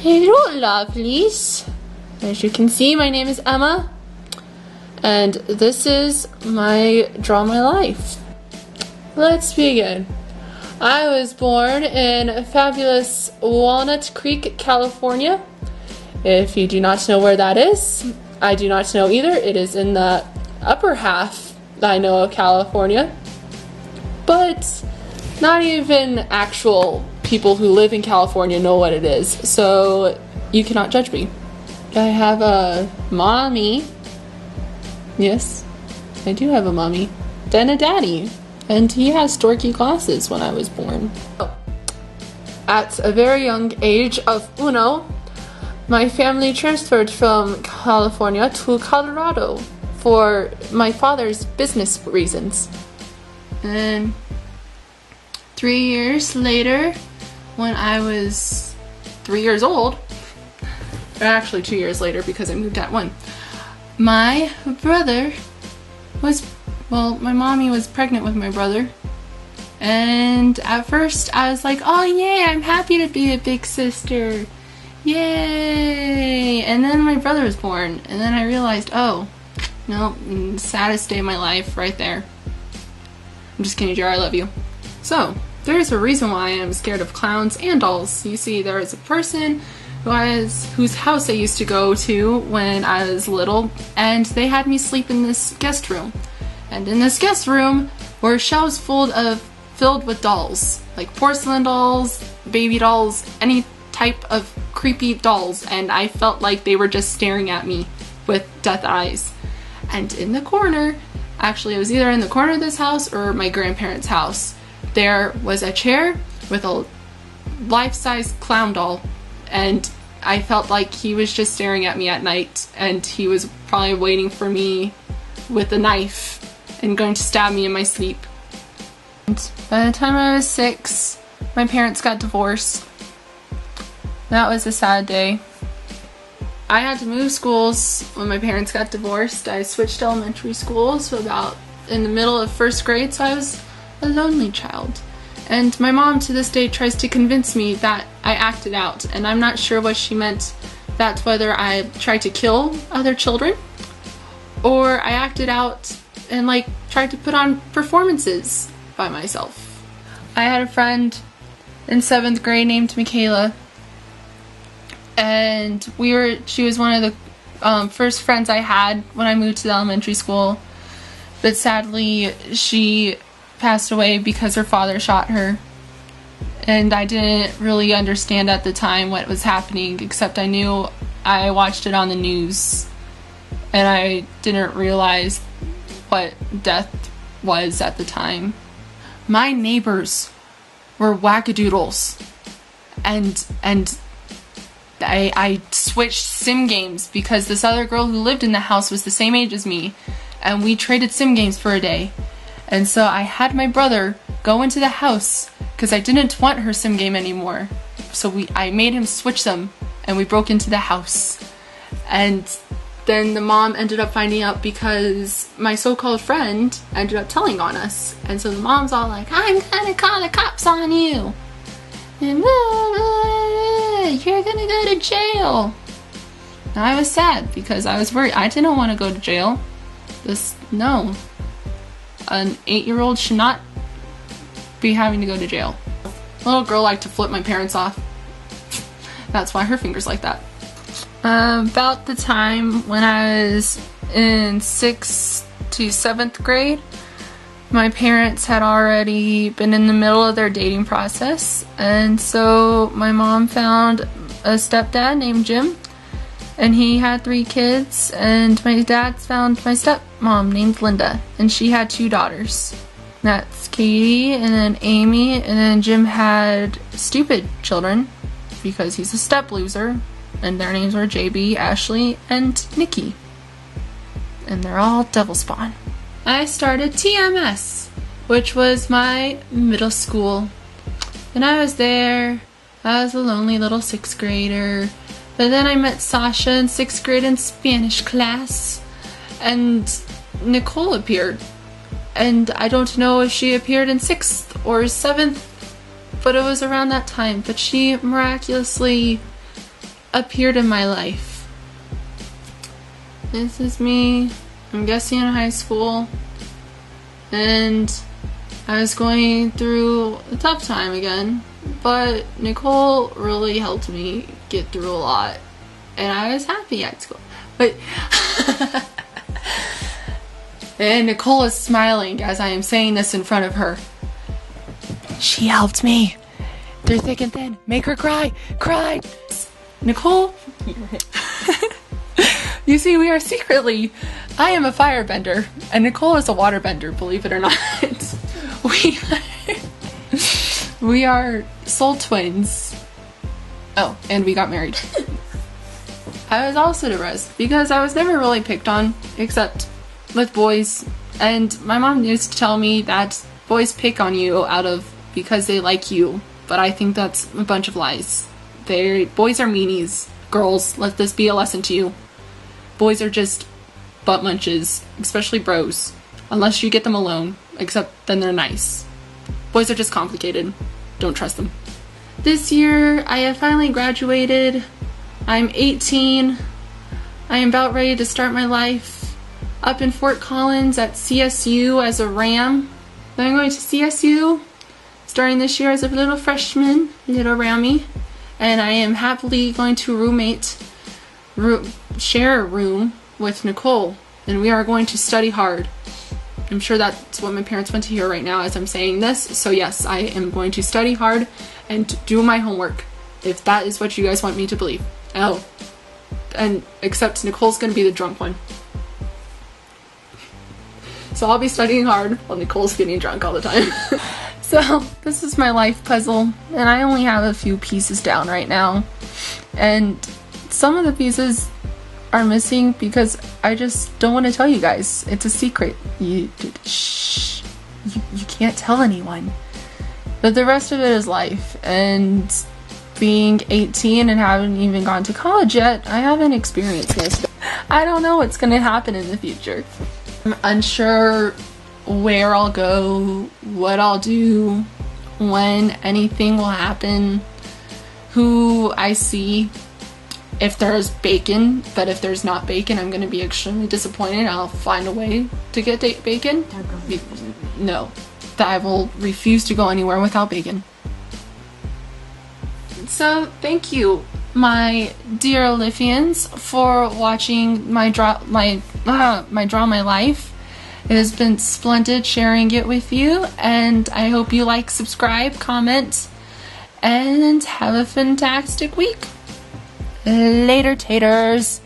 Hello, lovelies. As you can see, my name is Emma, and this is my Draw My Life. Let's begin. I was born in fabulous Walnut Creek, California. If you do not know where that is, I do not know either. It is in the upper half, I know, of California. But not even actual people who live in California know what it is, so you cannot judge me. I have a mommy. Yes, I do have a mommy. Then a daddy. And he has dorky glasses when I was born. At a very young age of uno, my family transferred from California to Colorado for my father's business reasons. And 3 years later, when I was 3 years old, or actually 2 years later because I moved at 1, my brother was, well, my mommy was pregnant with my brother. And at first I was like, oh yay, I'm happy to be a big sister. Yay! And then my brother was born, and then I realized, oh, no, saddest day of my life right there. I'm just kidding, Jar, I love you. So, there's a reason why I am scared of clowns and dolls. You see, there is a person whose house I used to go to when I was little, and they had me sleep in this guest room. And in this guest room were shelves filled with dolls, like porcelain dolls, baby dolls, any type of creepy dolls, and I felt like they were just staring at me with death eyes. And in the corner, actually it was either in the corner of this house or my grandparents' house, there was a chair with a life-size clown doll, and I felt like he was just staring at me at night, and he was probably waiting for me with a knife and going to stab me in my sleep. And by the time I was 6, my parents got divorced. That was a sad day. I had to move schools when my parents got divorced. I switched elementary schools so about in the middle of 1st grade, so I was a lonely child. And my mom to this day tries to convince me that I acted out, and I'm not sure what she meant. That's whether I tried to kill other children or I acted out and like tried to put on performances by myself. I had a friend in 7th grade named Michaela, and she was one of the first friends I had when I moved to the elementary school, but sadly she passed away because her father shot her, and I didn't really understand at the time what was happening, except I knew I watched it on the news, and I didn't realize what death was at the time. My neighbors were wackadoodles, and I switched sim games because this other girl who lived in the house was the same age as me, and we traded sim games for a day. And so I had my brother go into the house because I didn't want her sim game anymore. So I made him switch them, and we broke into the house. And then the mom ended up finding out because my so-called friend ended up telling on us. And so the mom's all like, I'm gonna call the cops on you. And you're gonna go to jail. And I was sad because I was worried. I didn't want to go to jail. No. An 8-year-old should not be having to go to jail. Little girl liked to flip my parents off. That's why her finger's like that. About the time when I was in 6th to 7th grade, my parents had already been in the middle of their dating process, and so my mom found a stepdad named Jim, and he had 3 kids, and my dad found my stepmom named Linda, and she had 2 daughters. That's Katie and then Amy, and then Jim had stupid children because he's a step loser, and their names were JB, Ashley, and Nikki. And they're all devil spawn. I started TMS, which was my middle school. And I was there. I was a lonely little 6th grader. But then I met Sasha in 6th grade in Spanish class. And Nicole appeared. And I don't know if she appeared in 6th or 7th, but it was around that time. But she miraculously appeared in my life. This is me, I'm guessing in high school, and I was going through a tough time again, but Nicole really helped me get through a lot, and I was happy at school. But and Nicole is smiling as I am saying this in front of her. She helped me through thick and thin. Make her cry. Cry. Nicole, you see, we are secretly, I am a firebender, and Nicole is a waterbender, believe it or not. We are soul twins. Oh, and we got married. I was also depressed because I was never really picked on, except with boys. And my mom used to tell me that boys pick on you because they like you, but I think that's a bunch of lies. Boys are meanies. Girls, let this be a lesson to you. Boys are just butt munches, especially bros. Unless you get them alone, except then they're nice. Boys are just complicated. Don't trust them. This year, I have finally graduated. I'm 18. I am about ready to start my life up in Fort Collins at CSU as a RAM. Then I'm going to CSU starting this year as a little freshman, little Rammy. And I am happily going to share a room with Nicole, and we are going to study hard. I'm sure that's what my parents want to hear right now as I'm saying this. So yes, I am going to study hard and do my homework, if that is what you guys want me to believe. Oh, and except Nicole's going to be the drunk one. So I'll be studying hard while Nicole's getting drunk all the time. So this is my life puzzle, and I only have a few pieces down right now, and some of the pieces are missing because I just don't want to tell you guys. It's a secret. Shh. You can't tell anyone. But the rest of it is life, and being 18 and haven't even gone to college yet, I haven't experienced this. I don't know what's going to happen in the future. I'm unsure where I'll go, what I'll do, when anything will happen, who I see, if there's bacon. But if there's not bacon, I'm going to be extremely disappointed. I'll find a way to get bacon. No, I will refuse to go anywhere without bacon. So thank you, my dear Olifians, for watching my Draw My Life. It has been splendid sharing it with you, and I hope you like, subscribe, comment, and have a fantastic week. Later, taters.